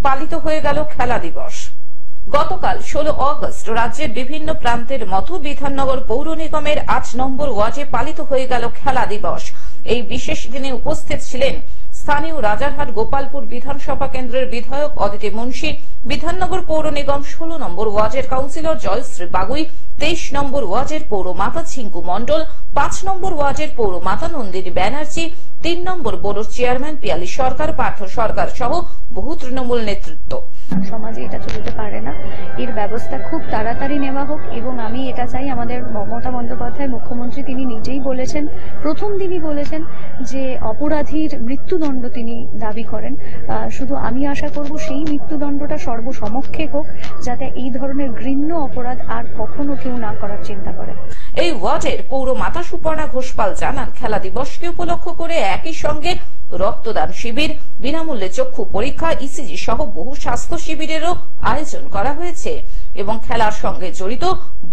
পালিত হয়ে গেল খেলা দিবস। গতকাল 16 আগস্ট রাজ্যের বিভিন্ন প্রান্তের মতো বিধাননগর পৌর নিগমের 8 নম্বর ওয়ার্ডে পালিত হয়ে গেল খেলা দিবস। এই বিশেষ দিনে উপস্থিত ছিলেন স্থানীয় রাজারহাট গোপালপুর বিধানসভা কেন্দ্রের বিধায়ক অদিতি মুন্সি, বিধাননগর পৌর নিগম 16 নম্বর ওয়ার্ডের কাউন্সিলর জয়শ্রী বাগুই, 23 নম্বর ওয়ার্ডের পৌরমাতা ছিঙ্কু মণ্ডল, 5 নম্বর ওয়ার্ডের পৌরমাতা নন্দিনী ব্যানার্জি, 3 নম্বর বোর্ডের চেয়ারম্যান পিয়ালি সরকার, পার্থ সরকার সহ বহু তৃণমূল নেতৃত্ব। সমাজে এটা চলতে পারে না, এর ব্যবস্থা খুব তাড়াতাড়ি নেওয়া হোক। এবং আমি এটা চাই, আমাদের মমতা বন্দ্যোপাধ্যায় মুখ্যমন্ত্রী তিনি নিজেই বলেছেন, প্রথম দিনই বলেছেন যে অপরাধীর মৃত্যুদণ্ড তিনি দাবি করেন। শুধু আমি আশা করব সেই মৃত্যুদণ্ডটা সর্বসমক্ষে হোক, যাতে এই ধরনের ঘৃণ্য অপরাধ আর কখনো কেউ না করার চিন্তা করে। এই ওয়ার্ডের পৌরমাতা সুপর্ণা ঘোষপাল জানান, খেলা দিবসকে উপলক্ষ করে একই সঙ্গে রক্তদান শিবির, বিনামূল্যে চক্ষু পরীক্ষা, ইসিজি সহ বহু স্বাস্থ্য শিবিরেরও আয়োজন করা হয়েছে এবং খেলার সঙ্গে জড়িত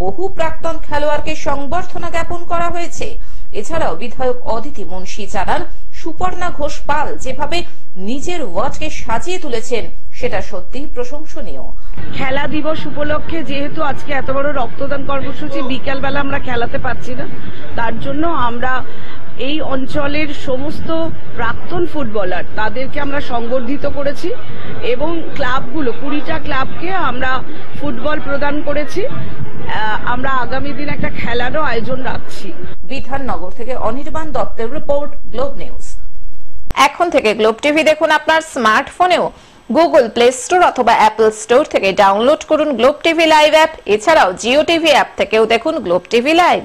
বহু প্রাক্তন খেলোয়াড়কে সংবর্ধনা জ্ঞাপন করা হয়েছে। এছাড়াও বিধায়ক অদিতি মুন্সি জানান, সুপর্ণা ঘোষপাল যেভাবে নিজের ওয়ার্ডকে সাজিয়ে তুলেছেন সেটা সত্যিই প্রশংসনীয়। খেলা দিবস উপলক্ষে যেহেতু আজকে এত বড় রক্তদান কর্মসূচি, বিকালবেলা আমরা খেলাতে পারছি না, তার জন্য আমরা এই অঞ্চলের সমস্ত প্রাক্তন ফুটবলার তাদেরকে আমরা সংবর্ধিত করেছি এবং ক্লাবগুলো 20টা ক্লাবকে আমরা ফুটবল প্রদান করেছি। আমরা আগামী দিন একটা খেলারও আয়োজন রাখছি। বিধাননগর থেকে অনির্বাণ দত্তের রিপোর্ট, গ্লোব নিউজ। এখন থেকে গ্লোব টিভি দেখুন আপনার স্মার্টফোনেও। গুগল প্লে স্টোর অথবা অ্যাপল স্টোর থেকে ডাউনলোড করুন গ্লোব টিভি লাইভ অ্যাপ। এছাড়াও জিও টিভি অ্যাপ থেকেও দেখুন গ্লোব টিভি লাইভ।